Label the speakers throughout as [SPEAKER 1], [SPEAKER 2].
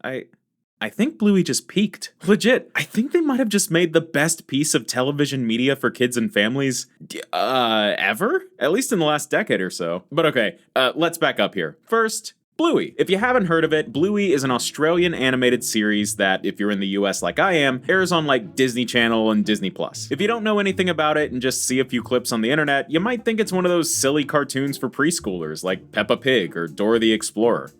[SPEAKER 1] I think Bluey just peaked. Legit, I think they might have just made the best piece of television media for kids and families, ever? At least in the last decade or so. But okay, let's back up here. First, Bluey. If you haven't heard of it, Bluey is an Australian animated series that, if you're in the US like I am, airs on like Disney Channel and Disney+. If you don't know anything about it and just see a few clips on the internet, you might think it's one of those silly cartoons for preschoolers like Peppa Pig or Dora the Explorer.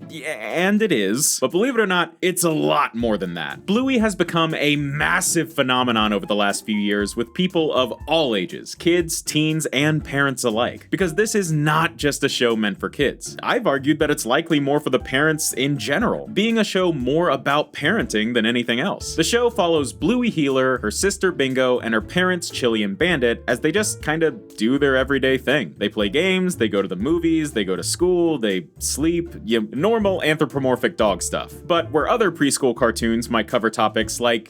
[SPEAKER 1] Yeah, and it is, but believe it or not, it's a lot more than that. Bluey has become a massive phenomenon over the last few years with people of all ages, kids, teens, and parents alike. Because this is not just a show meant for kids. I've argued that it's likely more for the parents in general, being a show more about parenting than anything else. The show follows Bluey Healer, her sister Bingo, and her parents Chili and Bandit as they just kinda do their everyday thing. They play games, they go to the movies, they go to school, they sleep, normal anthropomorphic dog stuff. But where other preschool cartoons might cover topics like,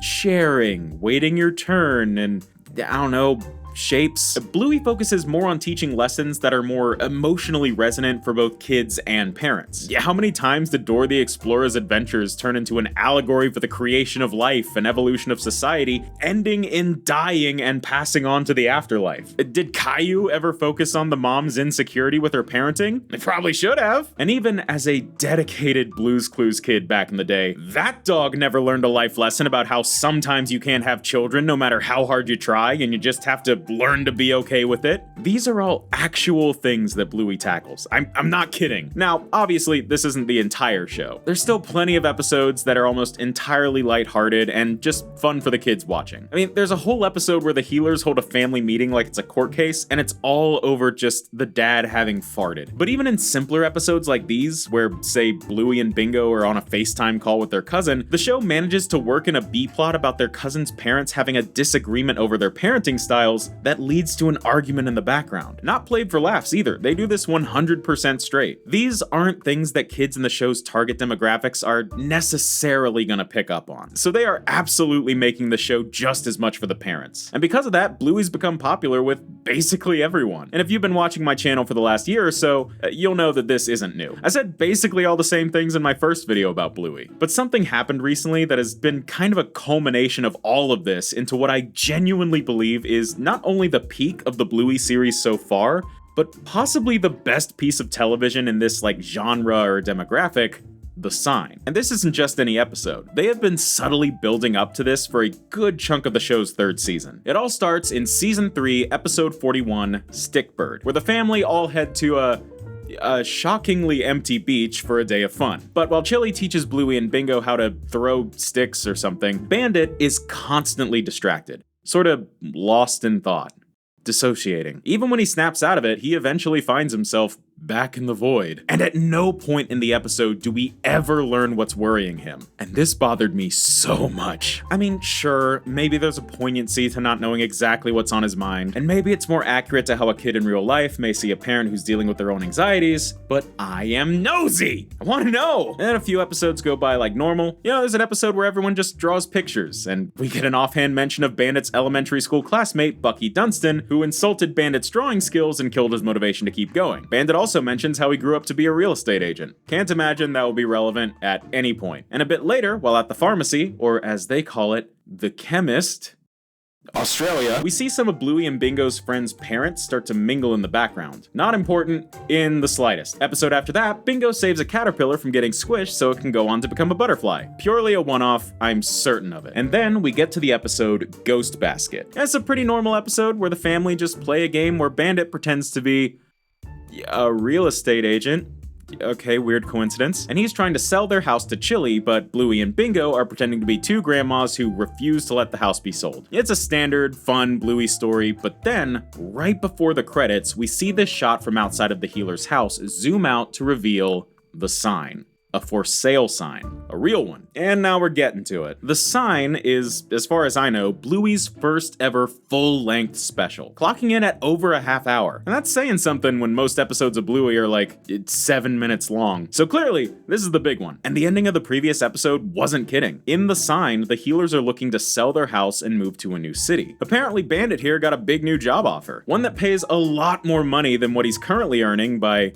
[SPEAKER 1] sharing, waiting your turn, and I don't know, shapes, Bluey focuses more on teaching lessons that are more emotionally resonant for both kids and parents. Yeah, how many times did Dora the Explorer's adventures turn into an allegory for the creation of life and evolution of society, ending in dying and passing on to the afterlife? Did Caillou ever focus on the mom's insecurity with her parenting? They probably should have. And even as a dedicated Blue's Clues kid back in the day, that dog never learned a life lesson about how sometimes you can't have children no matter how hard you try and you just have to learn to be okay with it. These are all actual things that Bluey tackles. I'm not kidding. Now, obviously, this isn't the entire show. There's still plenty of episodes that are almost entirely lighthearted and just fun for the kids watching. I mean, there's a whole episode where the healers hold a family meeting like it's a court case, and it's all over just the dad having farted. But even in simpler episodes like these, where, say, Bluey and Bingo are on a FaceTime call with their cousin, the show manages to work in a B-plot about their cousin's parents having a disagreement over their parenting styles that leads to an argument in the background. Not played for laughs either. They do this 100% straight. These aren't things that kids in the show's target demographics are necessarily gonna pick up on. So they are absolutely making the show just as much for the parents. And because of that, Bluey's become popular with basically everyone. And if you've been watching my channel for the last year or so, you'll know that this isn't new. I said basically all the same things in my first video about Bluey. But something happened recently that has been kind of a culmination of all of this into what I genuinely believe is not only the peak of the Bluey series so far, but possibly the best piece of television in this genre or demographic, The Sign. And this isn't just any episode. They have been subtly building up to this for a good chunk of the show's third season. It all starts in season 3, episode 41, Stickbird, where the family all head to a shockingly empty beach for a day of fun. But while Chili teaches Bluey and Bingo how to throw sticks or something, Bandit is constantly distracted. Sort of lost in thought. Dissociating. Even when he snaps out of it, he eventually finds himself back in the void. And at no point in the episode do we ever learn what's worrying him. And this bothered me so much. I mean, sure, maybe there's a poignancy to not knowing exactly what's on his mind, and maybe it's more accurate to how a kid in real life may see a parent who's dealing with their own anxieties, but I am nosy! I want to know! And then a few episodes go by like normal. There's an episode where everyone just draws pictures, and we get an offhand mention of Bandit's elementary school classmate, Bucky Dunstan, who insulted Bandit's drawing skills and killed his motivation to keep going. Bandit also mentions how he grew up to be a real estate agent. Can't imagine that will be relevant at any point. And a bit later, while at the pharmacy, or as they call it, the chemist, Australia, we see some of Bluey and Bingo's friends' parents start to mingle in the background. Not important in the slightest. Episode after that, Bingo saves a caterpillar from getting squished so it can go on to become a butterfly. Purely a one-off, I'm certain of it. And then we get to the episode Ghost Basket. It's a pretty normal episode where the family just play a game where Bandit pretends to be a real estate agent. Okay, weird coincidence. And he's trying to sell their house to Chili, but Bluey and Bingo are pretending to be two grandmas who refuse to let the house be sold. It's a standard, fun Bluey story, but then, right before the credits, we see this shot from outside of the healer's house zoom out to reveal the sign. A for sale sign. A real one. And now we're getting to it. The Sign is, as far as I know, Bluey's first ever full-length special, clocking in at over a half hour. And that's saying something when most episodes of Bluey are like 7 minutes long. So clearly, this is the big one. And the ending of the previous episode wasn't kidding. In The Sign, the healers are looking to sell their house and move to a new city. Apparently, Bandit here got a big new job offer. One that pays a lot more money than what he's currently earning by,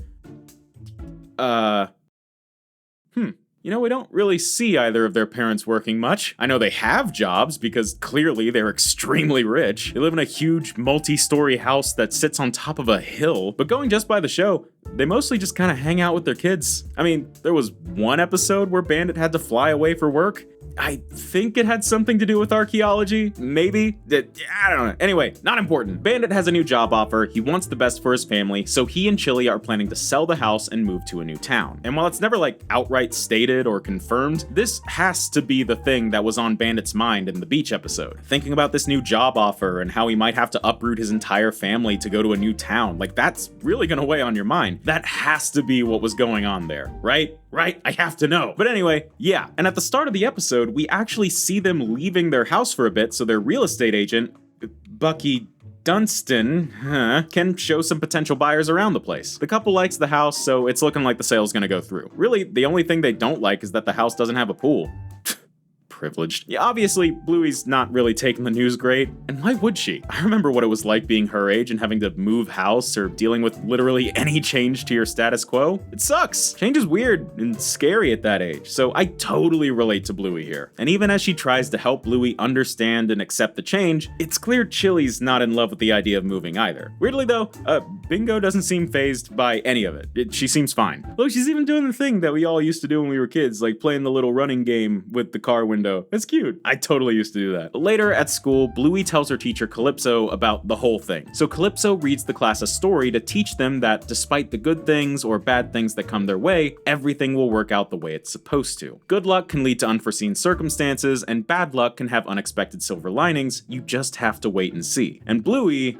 [SPEAKER 1] we don't really see either of their parents working much. I know they have jobs because clearly they're extremely rich. They live in a huge multi-story house that sits on top of a hill, but going just by the show, they mostly just kind of hang out with their kids. I mean, there was one episode where Bandit had to fly away for work. I think it had something to do with archaeology, maybe? I don't know. Anyway, not important. Bandit has a new job offer, he wants the best for his family, so he and Chili are planning to sell the house and move to a new town. And while it's never outright stated or confirmed, this has to be the thing that was on Bandit's mind in the beach episode. Thinking about this new job offer and how he might have to uproot his entire family to go to a new town, that's really gonna weigh on your mind. That has to be what was going on there, right? Right? I have to know. But anyway, yeah. And at the start of the episode, we actually see them leaving their house for a bit so their real estate agent, Bucky Dunstan, can show some potential buyers around the place. The couple likes the house, so it's looking like the sale's gonna go through. Really, the only thing they don't like is that the house doesn't have a pool. Privileged. Yeah, obviously, Bluey's not really taking the news great, and why would she? I remember what it was like being her age and having to move house or dealing with literally any change to your status quo. It sucks. Change is weird and scary at that age, so I totally relate to Bluey here. And even as she tries to help Bluey understand and accept the change, it's clear Chili's not in love with the idea of moving either. Weirdly though, Bingo doesn't seem fazed by any of it. She seems fine. Look, she's even doing the thing that we all used to do when we were kids, like playing the little running game with the car window. It's cute. I totally used to do that. Later at school, Bluey tells her teacher Calypso about the whole thing. So Calypso reads the class a story to teach them that despite the good things or bad things that come their way, everything will work out the way it's supposed to. Good luck can lead to unforeseen circumstances, and bad luck can have unexpected silver linings. You just have to wait and see. And Bluey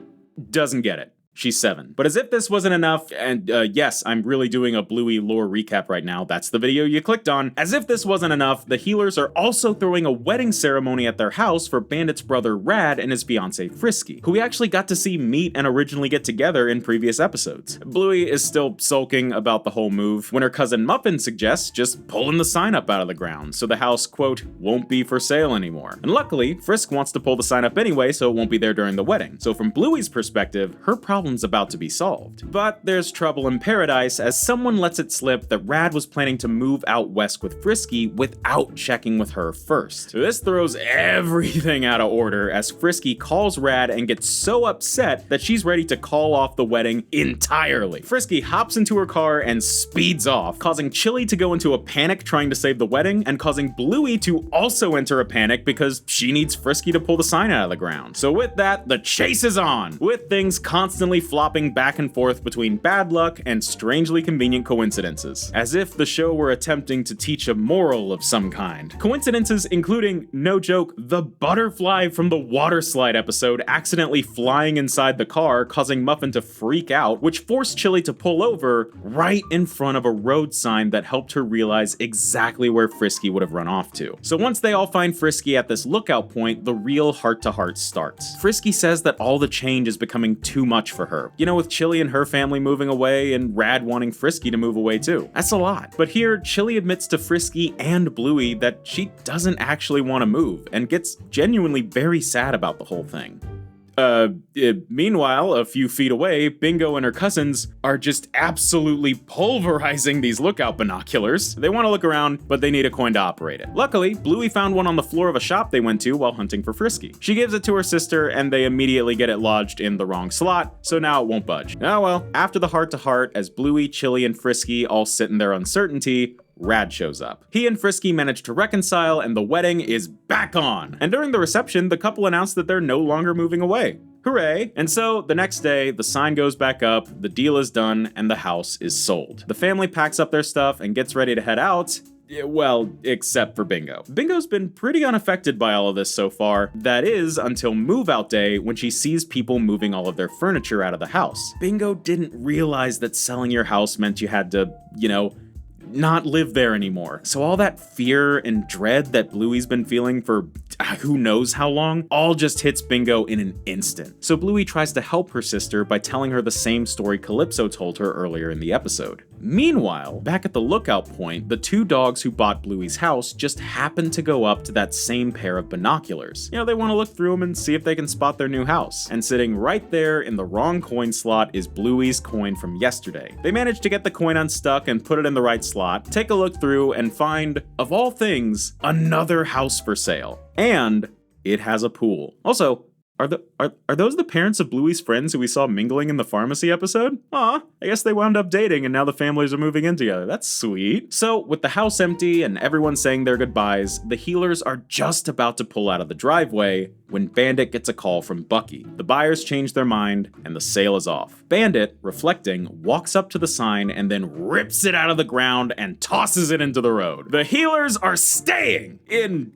[SPEAKER 1] doesn't get it. She's 7. But as if this wasn't enough, and yes, I'm really doing a Bluey lore recap right now, that's the video you clicked on. As if this wasn't enough, the Healers are also throwing a wedding ceremony at their house for Bandit's brother Rad and his fiancée Frisky, who we actually got to see meet and originally get together in previous episodes. Bluey is still sulking about the whole move when her cousin Muffin suggests just pulling the sign up out of the ground so the house, quote, won't be for sale anymore. And luckily, Frisk wants to pull the sign up anyway so it won't be there during the wedding. So from Bluey's perspective, her problem's about to be solved. But there's trouble in paradise as someone lets it slip that Rad was planning to move out west with Frisky without checking with her first. So this throws everything out of order as Frisky calls Rad and gets so upset that she's ready to call off the wedding entirely. Frisky hops into her car and speeds off, causing Chili to go into a panic trying to save the wedding and causing Bluey to also enter a panic because she needs Frisky to pull the sign out of the ground. So with that, the chase is on, with things constantly flopping back and forth between bad luck and strangely convenient coincidences, as if the show were attempting to teach a moral of some kind. Coincidences including, no joke, the butterfly from the water slide episode accidentally flying inside the car, causing Muffin to freak out, which forced Chili to pull over right in front of a road sign that helped her realize exactly where Frisky would have run off to. So once they all find Frisky at this lookout point, the real heart-to-heart starts. Frisky says that all the change is becoming too much for her. With Chili and her family moving away and Rad wanting Frisky to move away too. That's a lot. But here, Chili admits to Frisky and Bluey that she doesn't actually want to move and gets genuinely very sad about the whole thing. Meanwhile, a few feet away, Bingo and her cousins are just absolutely pulverizing these lookout binoculars. They want to look around, but they need a coin to operate it. Luckily, Bluey found one on the floor of a shop they went to while hunting for Frisky. She gives it to her sister, and they immediately get it lodged in the wrong slot, so now it won't budge. Oh well, after the heart-to-heart, as Bluey, Chili, and Frisky all sit in their uncertainty, Rad shows up. He and Frisky manage to reconcile and the wedding is back on. And during the reception, the couple announced that they're no longer moving away. Hooray! And so, the next day, the sign goes back up, the deal is done, and the house is sold. The family packs up their stuff and gets ready to head out. Well, except for Bingo. Bingo's been pretty unaffected by all of this so far. That is, until move-out day, when she sees people moving all of their furniture out of the house. Bingo didn't realize that selling your house meant you had to, not live there anymore. So all that fear and dread that Bluey's been feeling for who knows how long, all just hits Bingo in an instant. So Bluey tries to help her sister by telling her the same story Calypso told her earlier in the episode. Meanwhile, back at the lookout point, the two dogs who bought Bluey's house just happen to go up to that same pair of binoculars. They want to look through them and see if they can spot their new house. And sitting right there in the wrong coin slot is Bluey's coin from yesterday. They managed to get the coin unstuck and put it in the right slot lot, take a look through, and find, of all things, another house for sale. And it has a pool. Also, are those the parents of Bluey's friends who we saw mingling in the pharmacy episode? Aw, I guess they wound up dating and now the families are moving in together. That's sweet. So, with the house empty and everyone saying their goodbyes, the healers are just about to pull out of the driveway when Bandit gets a call from Bucky. The buyers change their mind and the sale is off. Bandit, reflecting, walks up to the sign and then rips it out of the ground and tosses it into the road. The healers are staying in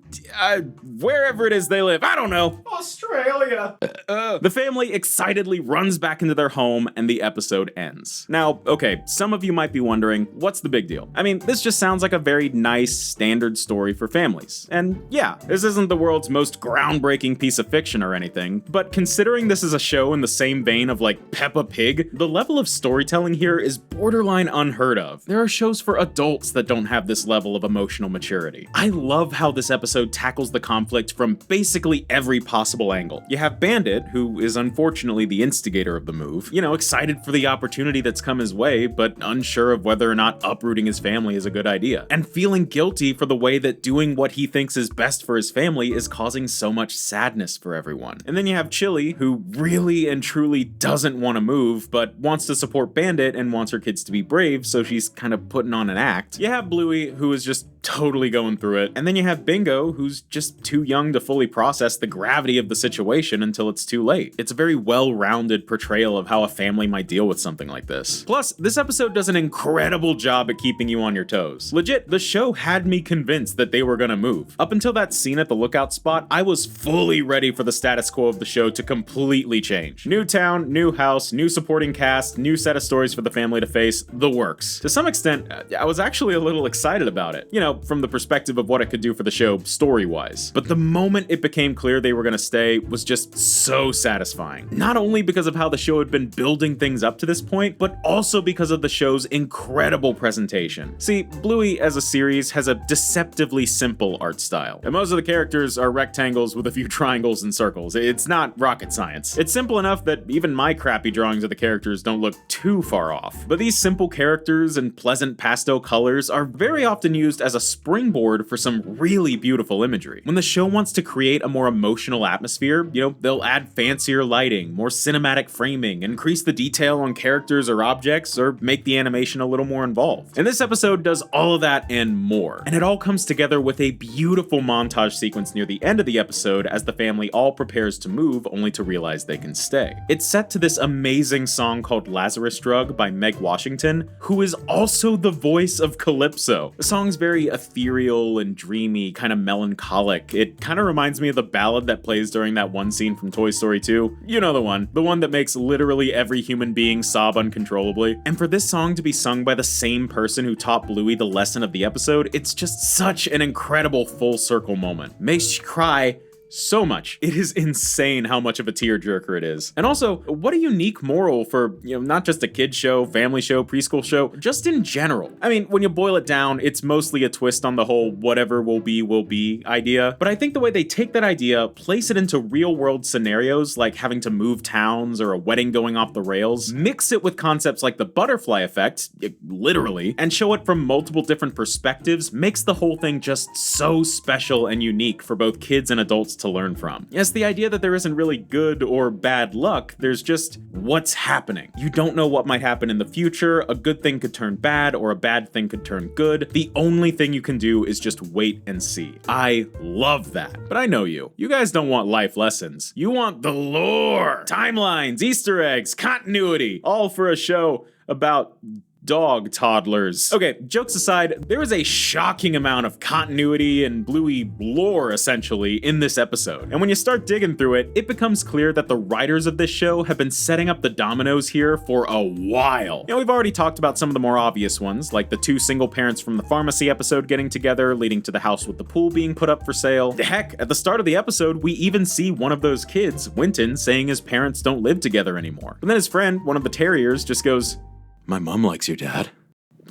[SPEAKER 1] wherever it is they live. I don't know. Australia. The family excitedly runs back into their home and the episode ends. Now, okay, some of you might be wondering, what's the big deal? I mean, this just sounds like a very nice, standard story for families. And yeah, this isn't the world's most groundbreaking piece of fiction or anything, but considering this is a show in the same vein of like Peppa Pig, the level of storytelling here is borderline unheard of. There are shows for adults that don't have this level of emotional maturity. I love how this episode tackles the conflict from basically every possible angle. You have Bandit, who is unfortunately the instigator of the move, excited for the opportunity that's come his way, but unsure of whether or not uprooting his family is a good idea, and feeling guilty for the way that doing what he thinks is best for his family is causing so much sadness for everyone. And then you have Chili, who really and truly doesn't want to move, but wants to support Bandit and wants her kids to be brave, so she's kind of putting on an act. You have Bluey, who is just totally going through it, and then you have Bingo, who's just too young to fully process the gravity of the situation until it's too late. It's a very well-rounded portrayal of how a family might deal with something like this. Plus, this episode does an incredible job at keeping you on your toes. Legit, the show had me convinced that they were gonna move. Up until that scene at the lookout spot, I was fully ready for the status quo of the show to completely change. New town, new house, new supporting cast, new set of stories for the family to face, the works. To some extent, I was actually a little excited about it, from the perspective of what it could do for the show story-wise. But the moment it became clear they were gonna stay was just so satisfying. Not only because of how the show had been building things up to this point, but also because of the show's incredible presentation. See, Bluey as a series has a deceptively simple art style, and most of the characters are rectangles with a few triangles and circles. It's not rocket science. It's simple enough that even my crappy drawings of the characters don't look too far off. But these simple characters and pleasant pastel colors are very often used as a springboard for some really beautiful imagery. When the show wants to create a more emotional atmosphere, they'll add fancier lighting, more cinematic framing, increase the detail on characters or objects, or make the animation a little more involved. And this episode does all of that and more. And it all comes together with a beautiful montage sequence near the end of the episode as the family all prepares to move only to realize they can stay. It's set to this amazing song called Lazarus Drug by Meg Washington, who is also the voice of Calypso. The song's very ethereal and dreamy, kind of melancholic. It kind of reminds me of the ballad that plays during that one scene from Toy Story 2. You know the one that makes literally every human being sob uncontrollably. And for this song to be sung by the same person who taught Bluey the lesson of the episode, it's just such an incredible full circle moment. Makes you cry so much. It is insane how much of a tearjerker it is. And also, what a unique moral for, not just a kid show, family show, preschool show, just in general. I mean, when you boil it down, it's mostly a twist on the whole whatever will be idea. But I think the way they take that idea, place it into real world scenarios like having to move towns or a wedding going off the rails, mix it with concepts like the butterfly effect, literally, and show it from multiple different perspectives, makes the whole thing just so special and unique for both kids and adults to learn from. Yes, the idea that there isn't really good or bad luck, there's just what's happening. You don't know what might happen in the future. A good thing could turn bad or a bad thing could turn good. The only thing you can do is just wait and see. I love that. But I know you. You guys don't want life lessons. You want the lore, timelines, Easter eggs, continuity, all for a show about dog toddlers. Okay, jokes aside, there is a shocking amount of continuity and Bluey lore, essentially, in this episode. And when you start digging through it, it becomes clear that the writers of this show have been setting up the dominoes here for a while. We've already talked about some of the more obvious ones, like the two single parents from the pharmacy episode getting together, leading to the house with the pool being put up for sale. Heck, at the start of the episode, we even see one of those kids, Winton, saying his parents don't live together anymore. And then his friend, one of the terriers, just goes, "My mom likes your dad."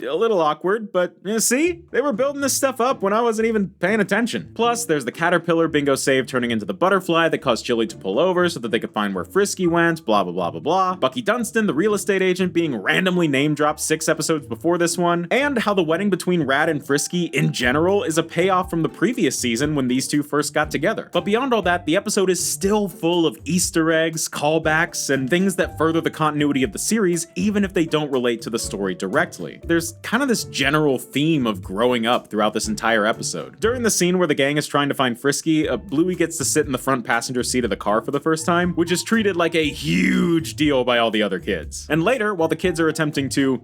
[SPEAKER 1] a little awkward, but see? They were building this stuff up when I wasn't even paying attention. Plus, there's the caterpillar Bingo saved turning into the butterfly that caused Chili to pull over so that they could find where Frisky went, blah blah blah blah blah. Bucky Dunstan, the real estate agent, being randomly name-dropped 6 episodes before this one, and how the wedding between Rad and Frisky in general is a payoff from the previous season when these two first got together. But beyond all that, the episode is still full of Easter eggs, callbacks, and things that further the continuity of the series, even if they don't relate to the story directly. There's kind of this general theme of growing up throughout this entire episode. During the scene where the gang is trying to find Frisky, Bluey gets to sit in the front passenger seat of the car for the first time, which is treated like a huge deal by all the other kids. And later, while the kids are attempting to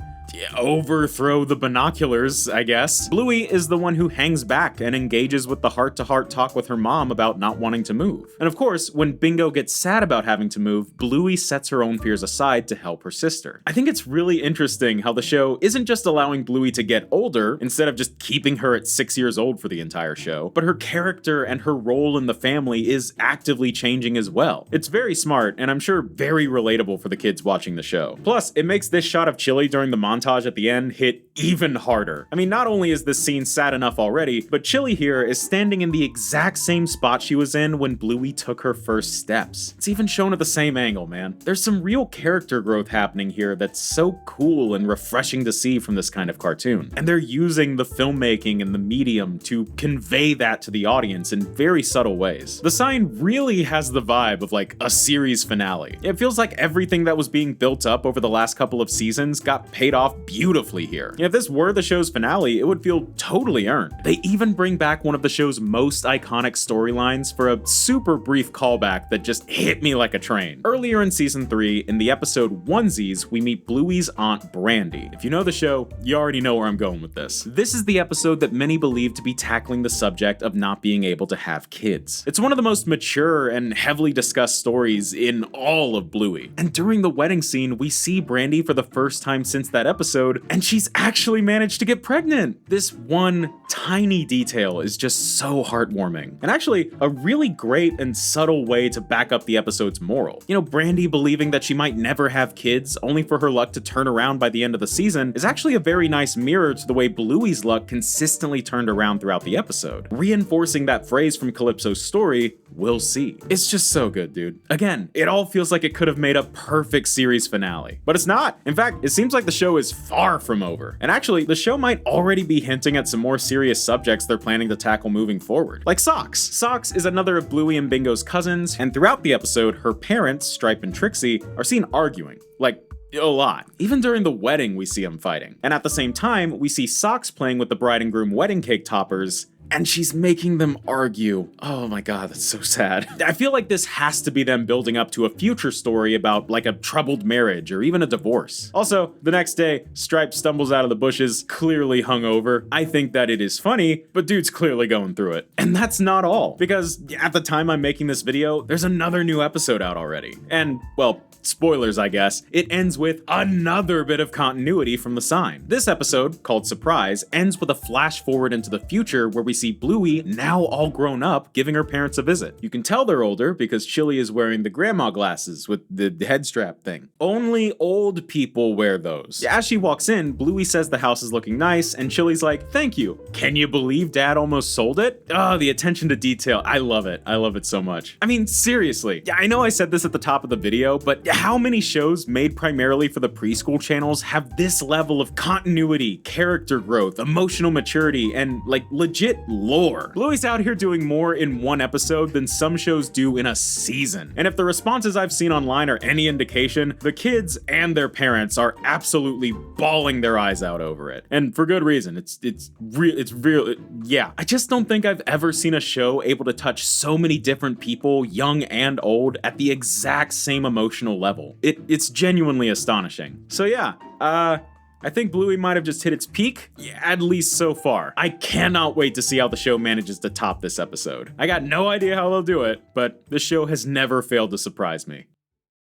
[SPEAKER 1] overthrow the binoculars, I guess, Bluey is the one who hangs back and engages with the heart-to-heart talk with her mom about not wanting to move. And of course, when Bingo gets sad about having to move, Bluey sets her own fears aside to help her sister. I think it's really interesting how the show isn't just allowing Bluey to get older, instead of just keeping her at 6 years old for the entire show, but her character and her role in the family is actively changing as well. It's very smart, and I'm sure very relatable for the kids watching the show. Plus, it makes this shot of Chili during the montage at the end hit even harder. I mean, not only is this scene sad enough already, but Chili here is standing in the exact same spot she was in when Bluey took her first steps. It's even shown at the same angle, man. There's some real character growth happening here that's so cool and refreshing to see from this kind of cartoon. And they're using the filmmaking and the medium to convey that to the audience in very subtle ways. The Sign really has the vibe of like a series finale. It feels like everything that was being built up over the last couple of seasons got paid off beautifully here. If this were the show's finale, it would feel totally earned. They even bring back one of the show's most iconic storylines for a super brief callback that just hit me like a train. Earlier in season 3, in the episode Onesies, we meet Bluey's aunt Brandy. If you know the show, you already know where I'm going with this. This is the episode that many believe to be tackling the subject of not being able to have kids. It's one of the most mature and heavily discussed stories in all of Bluey. And during the wedding scene, we see Brandy for the first time since that episode, and she's actually managed to get pregnant. This one tiny detail is just so heartwarming, and actually a really great and subtle way to back up the episode's moral. You know, Brandy believing that she might never have kids, only for her luck to turn around by the end of the season, is actually a very nice mirror to the way Bluey's luck consistently turned around throughout the episode, reinforcing that phrase from Calypso's story, "We'll see." It's just so good, dude. Again, it all feels like it could have made a perfect series finale, but it's not. In fact, it seems like the show is far from over. And actually, the show might already be hinting at some more serious subjects they're planning to tackle moving forward. Like Socks. Socks is another of Bluey and Bingo's cousins, and throughout the episode, her parents, Stripe and Trixie, are seen arguing. Like, a lot. Even during the wedding, we see them fighting. And at the same time, we see Socks playing with the bride and groom wedding cake toppers, and she's making them argue. Oh my god, that's so sad. I feel like this has to be them building up to a future story about like a troubled marriage or even a divorce. Also, the next day, Stripe stumbles out of the bushes, clearly hungover. I think that it is funny, but dude's clearly going through it. And that's not all, because at the time I'm making this video, there's another new episode out already. And, well, spoilers, I guess, it ends with another bit of continuity from The Sign. This episode, called Surprise, ends with a flash forward into the future where we see Bluey, now all grown up, giving her parents a visit. You can tell they're older because Chili is wearing the grandma glasses with the head strap thing. Only old people wear those. As she walks in, Bluey says the house is looking nice, and Chili's like, "Thank you. Can you believe Dad almost sold it?" Oh, the attention to detail. I love it. I love it so much. I mean, seriously. Yeah, I know I said this at the top of the video, but how many shows made primarily for the preschool channels have this level of continuity, character growth, emotional maturity, and like legit lore? Bluey's out here doing more in one episode than some shows do in a season. And if the responses I've seen online are any indication, the kids and their parents are absolutely bawling their eyes out over it. And for good reason. It's real. Yeah. I just don't think I've ever seen a show able to touch so many different people, young and old, at the exact same emotional level. It's genuinely astonishing. So yeah, I think Bluey might have just hit its peak, at least so far. I cannot wait to see how the show manages to top this episode. I got no idea how they'll do it, but the show has never failed to surprise me.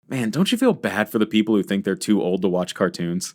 [SPEAKER 1] Man, don't you feel bad for the people who think they're too old to watch cartoons?